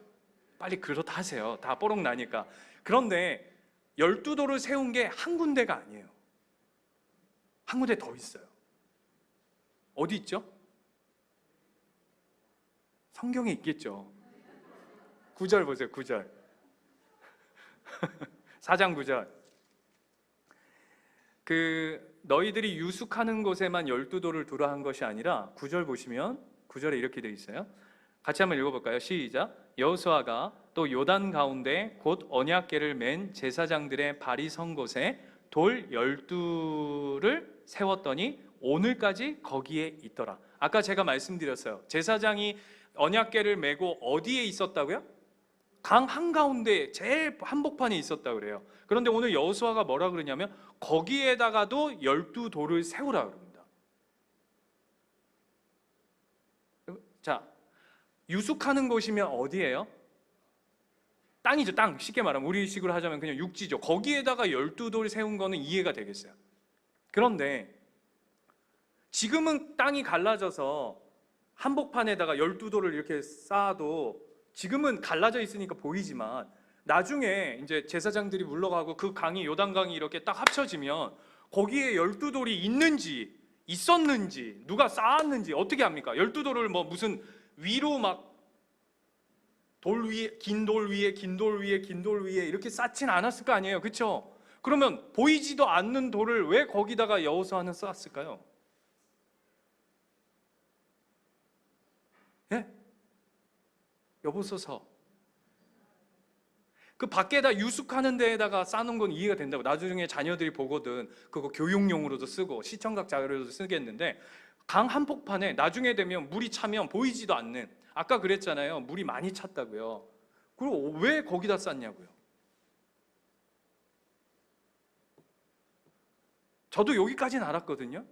빨리 그렇다 하세요. 다 뽀록 나니까. 그런데 12돌을 세운 게 한 군데가 아니에요. 한 군데 더 있어요. 어디 있죠? 성경에 있겠죠. 9절 보세요. 9절 4장 9절 너희들이 유숙하는 곳에만 12돌을 두라 한 것이 아니라 9절 보시면 9절에 이렇게 되어 있어요. 같이 한번 읽어볼까요? 시작. 여호수아가 또 요단 가운데 곧 언약궤를 맨 제사장들의 발이 선 곳에 돌 12를 세웠더니 오늘까지 거기에 있더라. 아까 제가 말씀드렸어요. 제사장이 언약궤를 메고 어디에 있었다고요? 강 한가운데 제일 한복판에 있었다고 그래요. 그런데 오늘 여호수아가 뭐라 그러냐면 거기에다가도 12돌을 세우라 그럽니다. 자, 유숙하는 곳이면 어디예요? 땅이죠. 땅. 쉽게 말하면 우리식으로 하자면 그냥 육지죠. 거기에다가 12돌 세운 거는 이해가 되겠어요. 그런데 지금은 땅이 갈라져서 한복판에다가 12돌을 이렇게 쌓아도 지금은 갈라져 있으니까 보이지만 나중에 이제 제사장들이 물러가고 그 강이 요단강이 이렇게 딱 합쳐지면 거기에 12돌이 있는지 있었는지 누가 쌓았는지 어떻게 합니까? 12돌을 뭐 무슨 위로 막 돌 위에 긴 돌 위에 긴 돌 위에 긴 돌 위에 이렇게 쌓진 않았을 거 아니에요. 그렇죠? 그러면 보이지도 않는 돌을 왜 거기다가 여호수아는 쌓았을까요? 예? 여보소서. 그 밖에다 유숙하는 데에다가 쌓는 건 이해가 된다고. 나중에 자녀들이 보거든. 그거 교육용으로도 쓰고 시청각 자료로도 쓰겠는데 강 한복판에 나중에 되면 물이 차면 보이지도 않는, 아까 그랬잖아요. 물이 많이 찼다고요. 그럼 왜 거기다 쌌냐고요. 저도 여기까지는 알았거든요.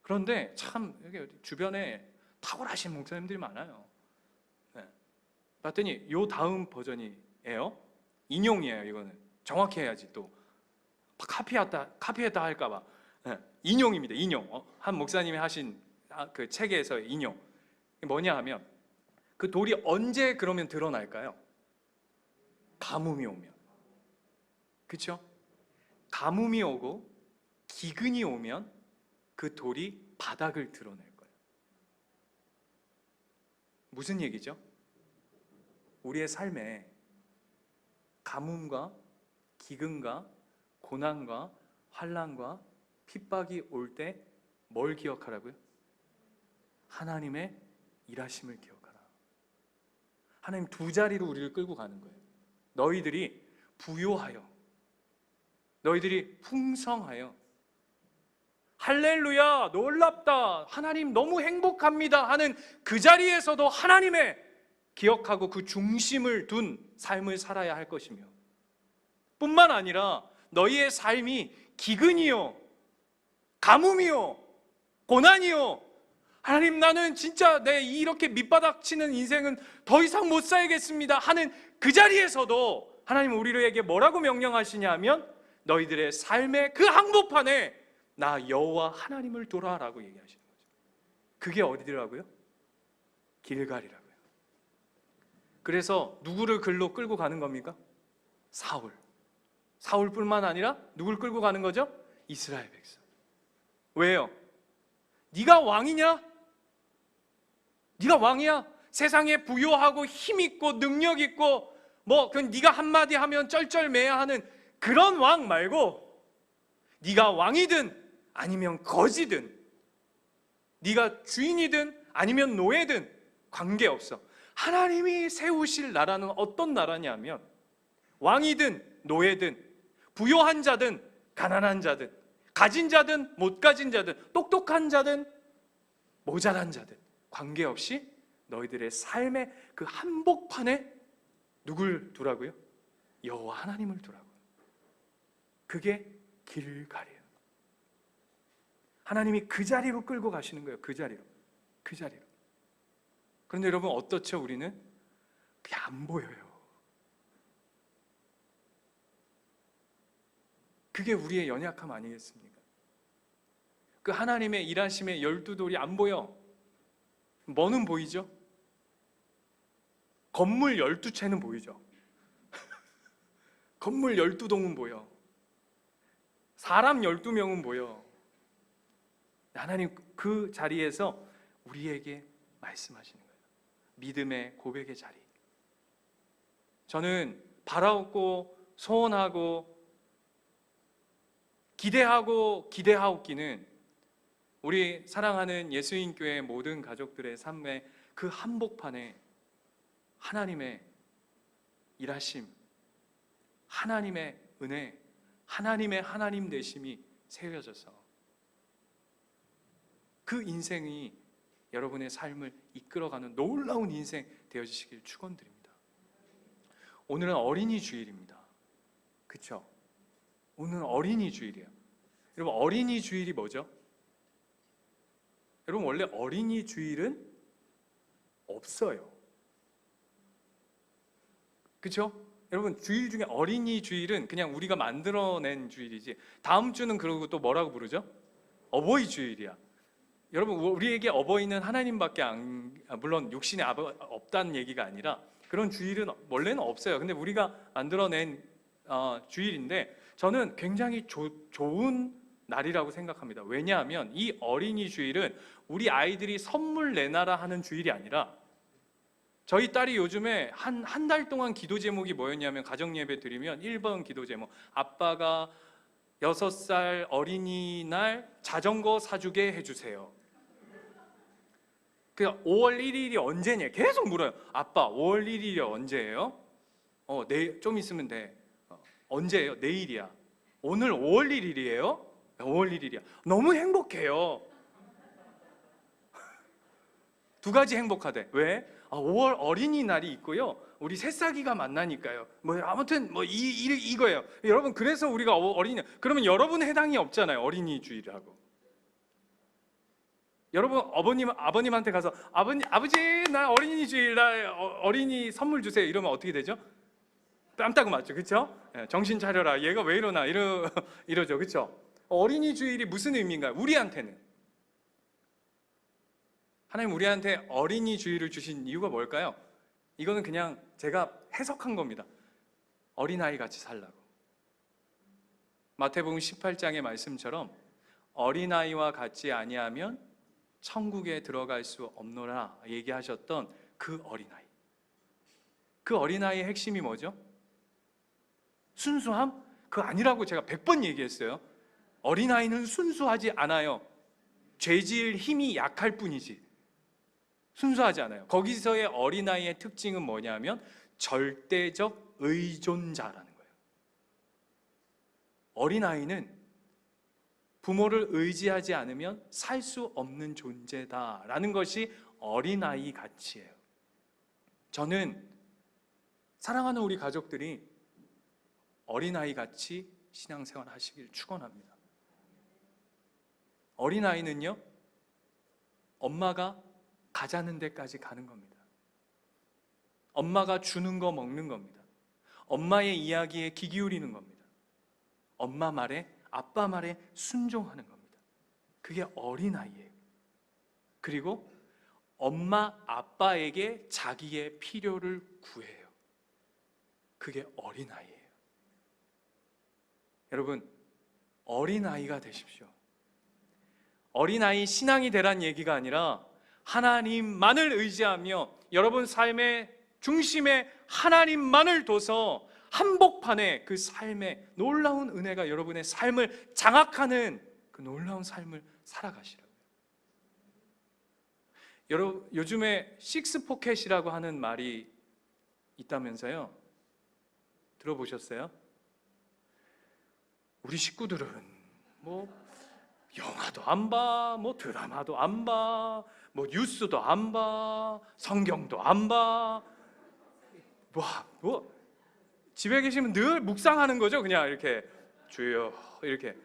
그런데 참 여기 주변에 탁월하신 목사님들이 많아요. 네. 봤더니 요 다음 버전이에요. 인용이에요. 이거는 정확히 해야지. 또 카피했다 할까봐. 네. 인용입니다. 인용. 한 목사님이 하신 그 책에서 인용. 뭐냐 하면 그 돌이 언제 그러면 드러날까요? 가뭄이 오면. 그렇죠? 가뭄이 오고 기근이 오면 그 돌이 바닥을 드러낼 거예요. 무슨 얘기죠? 우리의 삶에 가뭄과 기근과 고난과 환난과 핍박이 올 때 뭘 기억하라고요? 하나님의 일하심을 기억하라. 하나님 두 자리로 우리를 끌고 가는 거예요. 너희들이 부요하여, 너희들이 풍성하여, 할렐루야 놀랍다, 하나님 너무 행복합니다 하는 그 자리에서도 하나님의 기억하고 그 중심을 둔 삶을 살아야 할 것이며, 뿐만 아니라 너희의 삶이 기근이요 가뭄이요 고난이요, 하나님 나는 진짜 내 이렇게 밑바닥 치는 인생은 더 이상 못 살겠습니다 하는 그 자리에서도 하나님 우리에게 뭐라고 명령하시냐면 너희들의 삶의 그 한복판에 나 여호와 하나님을 돌아라고 얘기하시는 거죠. 그게 어디더라고요? 길갈이라고요. 그래서 누구를 글로 끌고 가는 겁니까? 사울뿐만 아니라 누굴 끌고 가는 거죠? 이스라엘 백성. 왜요? 네가 왕이냐? 네가 왕이야? 세상에 부요하고 힘있고 능력있고 뭐 그 네가 한마디 하면 쩔쩔매야 하는 그런 왕 말고, 네가 왕이든 아니면 거지든, 네가 주인이든 아니면 노예든 관계없어. 하나님이 세우실 나라는 어떤 나라냐면 왕이든 노예든 부요한 자든 가난한 자든, 가진 자든 못 가진 자든, 똑똑한 자든 모자란 자든 관계없이 너희들의 삶의 그 한복판에 누굴 두라고요? 여호와 하나님을 두라고요. 그게 길갈이에요. 하나님이 그 자리로 끌고 가시는 거예요. 그 자리로. 그 자리로. 그런데 여러분 어떻죠? 우리는 그게 안 보여요. 그게 우리의 연약함 아니겠습니까? 그 하나님의 일하심의 12돌이 안 보여. 뭐는 보이죠? 건물 12채는 보이죠. 건물 12동은 보여. 사람 12명은 보여. 하나님 그 자리에서 우리에게 말씀하시는 거예요. 믿음의 고백의 자리. 저는 바라옵고 소원하고 기대하옵기는 우리 사랑하는 예수인교회 모든 가족들의 삶의 그 한복판에 하나님의 일하심, 하나님의 은혜, 하나님의 하나님 되심이 새겨져서 그 인생이 여러분의 삶을 이끌어가는 놀라운 인생 되어지시길 축원드립니다. 오늘은 어린이 주일입니다. 그렇죠? 오늘은 어린이 주일이에요. 여러분 어린이 주일이 뭐죠? 여러분 원래 어린이 주일은 없어요. 그렇죠? 여러분 주일 중에 어린이 주일은 그냥 우리가 만들어낸 주일이지, 다음 주는 그러고 또 뭐라고 부르죠? 어버이 주일이야. 여러분 우리에게 어버이는 하나님밖에 물론 육신에 없다는 얘기가 아니라 그런 주일은 원래는 없어요. 근데 우리가 만들어낸 주일인데 저는 굉장히 좋은 날이라고 생각합니다. 왜냐하면 이 어린이 주일은 우리 아이들이 선물 내놔라 하는 주일이 아니라, 저희 딸이 요즘에 한 달 동안 기도 제목이 뭐였냐면, 가정예배 드리면 1번 기도 제목, 아빠가 6살 어린이날 자전거 사주게 해주세요. 그냥 5월 1일이 언제냐 계속 물어요. 아빠 5월 1일이 언제예요? 내일 좀 있으면 돼. 언제예요? 내일이야. 오늘 5월 1일이에요? 5월 1일이야. 너무 행복해요. 두 가지 행복하대. 왜? 5월 어린이날이 있고요, 우리 새싹이가 만나니까요. 아무튼 이거예요. 여러분 그래서 우리가 어린이, 그러면 여러분 해당이 없잖아요. 어린이 주일하고. 여러분 아버님한테 가서 아버지 나 어린이 주일 날 어린이 선물 주세요 이러면 어떻게 되죠? 깜딱 맞죠, 그렇죠? 정신 차려라, 얘가 왜 이러나 이러죠, 그렇죠? 어린이 주일이 무슨 의미인가요? 우리한테는 하나님 우리한테 어린이 주일을 주신 이유가 뭘까요? 이거는 그냥 제가 해석한 겁니다. 어린아이 같이 살라고. 마태복음 18장의 말씀처럼 어린아이와 같지 아니하면 천국에 들어갈 수 없노라 얘기하셨던 그 어린아이. 그 어린아이의 핵심이 뭐죠? 순수함? 그거 아니라고 제가 100번 얘기했어요. 어린아이는 순수하지 않아요. 죄질 힘이 약할 뿐이지 순수하지 않아요. 거기서의 어린아이의 특징은 뭐냐면 절대적 의존자라는 거예요. 어린아이는 부모를 의지하지 않으면 살 수 없는 존재다라는 것이 어린아이 가치예요. 저는 사랑하는 우리 가족들이 어린아이 같이 신앙생활 하시길 축원합니다. 어린아이는요, 엄마가 가자는 데까지 가는 겁니다. 엄마가 주는 거 먹는 겁니다. 엄마의 이야기에 귀 기울이는 겁니다. 엄마 말에, 아빠 말에 순종하는 겁니다. 그게 어린아이예요. 그리고 엄마 아빠에게 자기의 필요를 구해요. 그게 어린아이예요. 여러분 어린아이가 되십시오. 어린아이 신앙이 되란 얘기가 아니라 하나님만을 의지하며 여러분 삶의 중심에 하나님만을 둬서 한복판에 그 삶의 놀라운 은혜가 여러분의 삶을 장악하는 그 놀라운 삶을 살아가시라고요. 여러분 요즘에 식스포켓이라고 하는 말이 있다면서요? 들어보셨어요? 우리 식구들은 뭐 영화도 안 봐, 뭐 드라마도 안 봐, 뭐 뉴스도 안 봐, 성경도 안 봐. 뭐 집에 계시면 늘 묵상하는 거죠. 그냥 이렇게 주여 이렇게.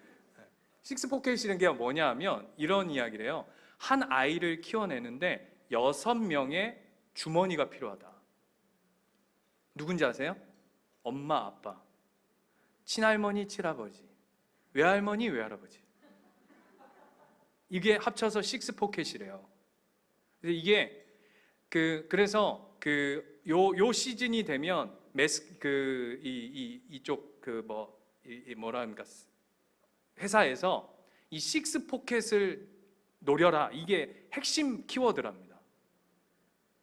식스포켓이라는 게 뭐냐 하면 이런 이야기래요. 한 아이를 키워내는데 6명의 주머니가 필요하다. 누군지 아세요? 엄마, 아빠, 친할머니, 친아버지, 외할머니, 외할아버지. 이게 합쳐서 식스포켓이래요. 이게 그래서 요 시즌이 되면 이쪽 뭐라 합니까? 회사에서 이 식스포켓을 노려라. 이게 핵심 키워드랍니다.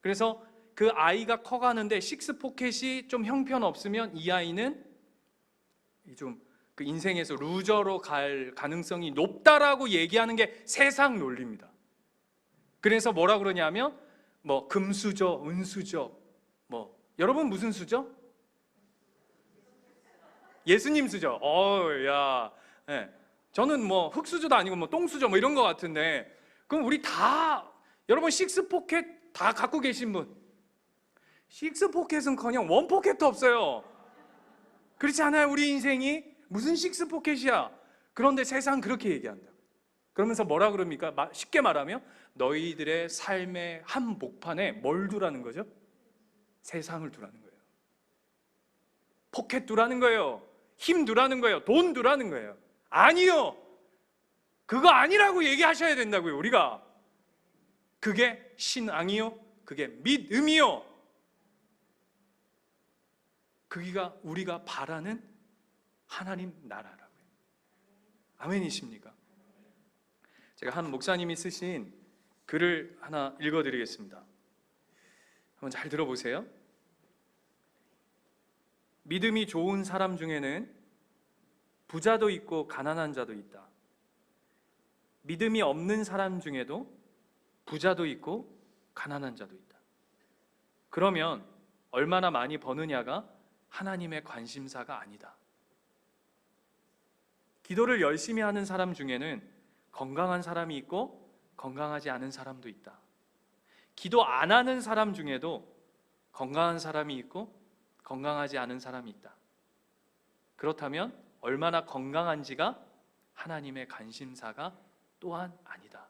그래서 그 아이가 커가는데 식스포켓이 좀 형편없으면 이 아이는 좀 그 인생에서 루저로 갈 가능성이 높다라고 얘기하는 게 세상 논리입니다. 그래서 뭐라 그러냐면 뭐 금수저, 은수저, 뭐 여러분 무슨 수저? 예수님 수저. 야, 네. 저는 뭐 흙수저도 아니고 뭐 똥수저 뭐 이런 거 같은데, 그럼 우리 다 여러분 식스포켓 다 갖고 계신 분? 식스포켓은커녕 원포켓도 없어요. 그렇지 않아요? 우리 인생이 무슨 식스포켓이야? 그런데 세상 그렇게 얘기한다. 그러면서 뭐라 그럽니까? 쉽게 말하면 너희들의 삶의 한복판에 뭘 두라는 거죠? 세상을 두라는 거예요. 포켓 두라는 거예요. 힘 두라는 거예요. 돈 두라는 거예요. 아니요, 그거 아니라고 얘기하셔야 된다고요. 우리가 그게 신앙이요, 그게 믿음이요, 그기가 우리가 바라는 하나님 나라라고요. 아멘이십니까? 제가 한 목사님이 쓰신 글을 하나 읽어드리겠습니다. 한번 잘 들어보세요. 믿음이 좋은 사람 중에는 부자도 있고 가난한 자도 있다. 믿음이 없는 사람 중에도 부자도 있고 가난한 자도 있다. 그러면 얼마나 많이 버느냐가 하나님의 관심사가 아니다. 기도를 열심히 하는 사람 중에는 건강한 사람이 있고 건강하지 않은 사람도 있다. 기도 안 하는 사람 중에도 건강한 사람이 있고 건강하지 않은 사람이 있다. 그렇다면 얼마나 건강한지가 하나님의 관심사가 또한 아니다.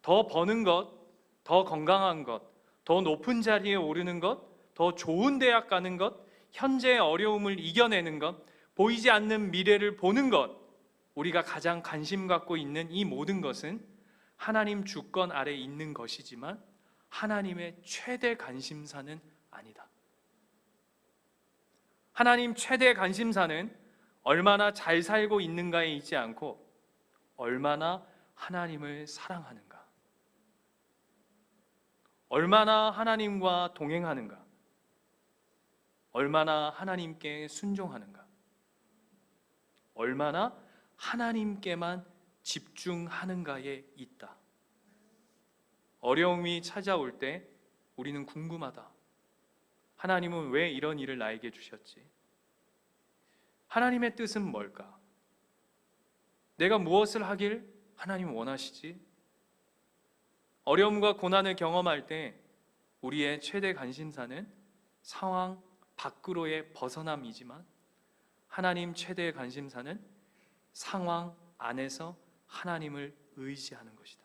더 버는 것, 더 건강한 것, 더 높은 자리에 오르는 것, 더 좋은 대학 가는 것, 현재의 어려움을 이겨내는 것, 보이지 않는 미래를 보는 것, 우리가 가장 관심 갖고 있는 이 모든 것은 하나님 주권 아래 있는 것이지만 하나님의 최대 관심사는 아니다. 하나님 최대 관심사는 얼마나 잘 살고 있는가에 있지 않고 얼마나 하나님을 사랑하는가, 얼마나 하나님과 동행하는가, 얼마나 하나님께 순종하는가, 얼마나 하나님께만 집중하는가에 있다. 어려움이 찾아올 때 우리는 궁금하다. 하나님은 왜 이런 일을 나에게 주셨지? 하나님의 뜻은 뭘까? 내가 무엇을 하길 하나님은 원하시지? 어려움과 고난을 경험할 때 우리의 최대 관심사는 상황 밖으로의 벗어남이지만 하나님 최대의 관심사는 상황 안에서 하나님을 의지하는 것이다.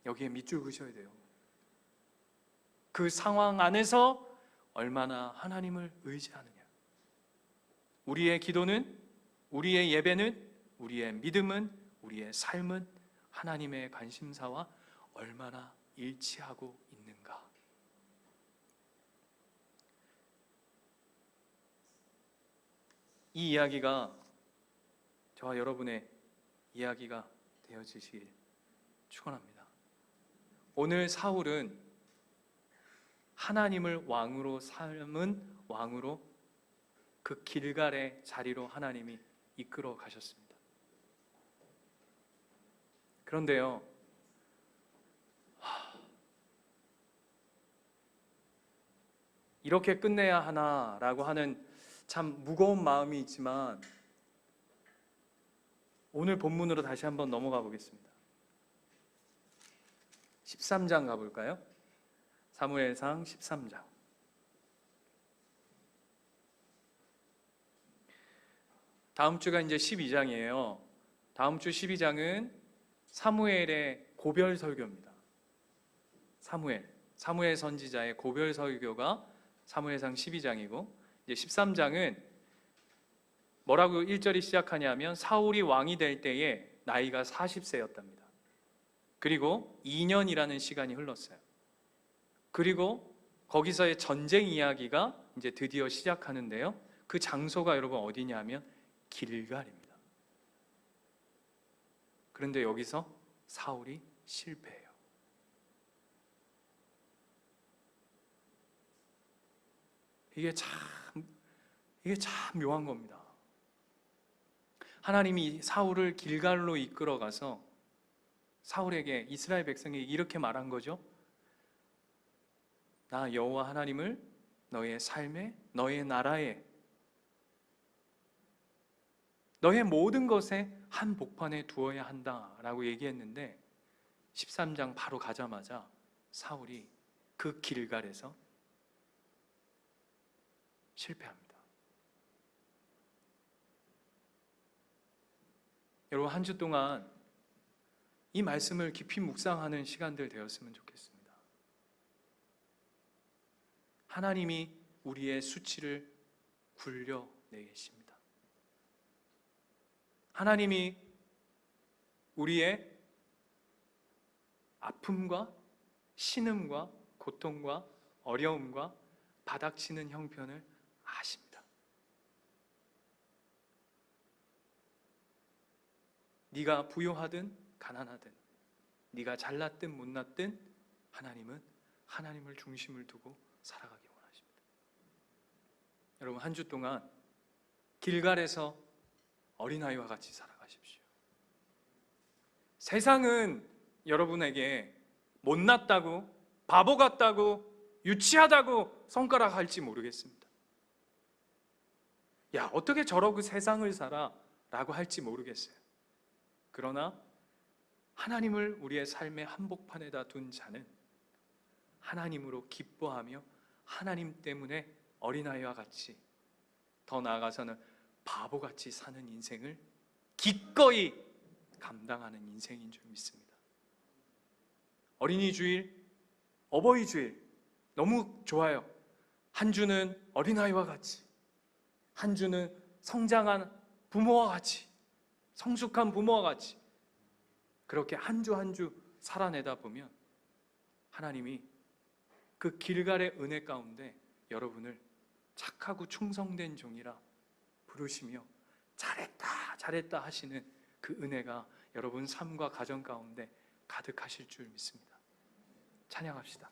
여기에 밑줄 그으셔야 돼요. 그 상황 안에서 얼마나 하나님을 의지하느냐. 우리의 기도는, 우리의 예배는, 우리의 믿음은, 우리의 삶은 하나님의 관심사와 얼마나 일치하고 있는가. 이 이야기가 저와 여러분의 이야기가 되어지시길 축원합니다. 오늘 사울은 하나님을 왕으로 삶은 왕으로 그 길갈의 자리로 하나님이 이끌어 가셨습니다. 그런데요, 이렇게 끝내야 하나라고 하는 참 무거운 마음이 있지만 오늘 본문으로 다시 한번 넘어가 보겠습니다. 13장 가볼까요? 사무엘상 13장. 다음 주가 이제 12장이에요. 다음 주 12장은 사무엘의 고별 설교입니다. 사무엘 선지자의 고별 설교가 사무엘상 12장이고, 이제 13장은 뭐라고 1절이 시작하냐면 사울이 왕이 될 때에 나이가 40세였답니다. 그리고 2년이라는 시간이 흘렀어요. 그리고 거기서의 전쟁 이야기가 이제 드디어 시작하는데요. 그 장소가 여러분 어디냐면 길갈입니다. 그런데 여기서 사울이 실패해요. 이게 참 묘한 겁니다. 하나님이 사울을 길갈로 이끌어가서 사울에게, 이스라엘 백성에게 이렇게 말한 거죠. 나 여호와 하나님을 너의 삶에, 너의 나라에, 너의 모든 것에 한 복판에 두어야 한다라고 얘기했는데 13장 바로 가자마자 사울이 그 길갈에서 실패합니다. 여러분, 한 주 동안 이 말씀을 깊이 묵상하는 시간들 되었으면 좋겠습니다. 하나님이 우리의 수치를 굴려내 계십니다. 하나님이 우리의 아픔과 신음과 고통과 어려움과 바닥치는 형편을 아십니다. 네가 부유하든 가난하든, 네가 잘났든 못났든 하나님은 하나님을 중심을 두고 살아가기 원하십니다. 여러분, 한 주 동안 길갈에서 어린아이와 같이 살아가십시오. 세상은 여러분에게 못났다고, 바보 같다고, 유치하다고 손가락할지 모르겠습니다. 야, 어떻게 저러고 세상을 살아? 라고 할지 모르겠어요. 그러나 하나님을 우리의 삶의 한복판에다 둔 자는 하나님으로 기뻐하며 하나님 때문에 어린아이와 같이, 더 나아가서는 바보같이 사는 인생을 기꺼이 감당하는 인생인 줄 믿습니다. 어린이 주일, 어버이 주일 너무 좋아요. 한 주는 어린아이와 같이, 한 주는 성장한 부모와 같이, 성숙한 부모와 같이, 그렇게 한 주 한 주 살아내다 보면 하나님이 그 길갈의 은혜 가운데 여러분을 착하고 충성된 종이라 부르시며 잘했다 잘했다 하시는 그 은혜가 여러분 삶과 가정 가운데 가득하실 줄 믿습니다. 찬양합시다.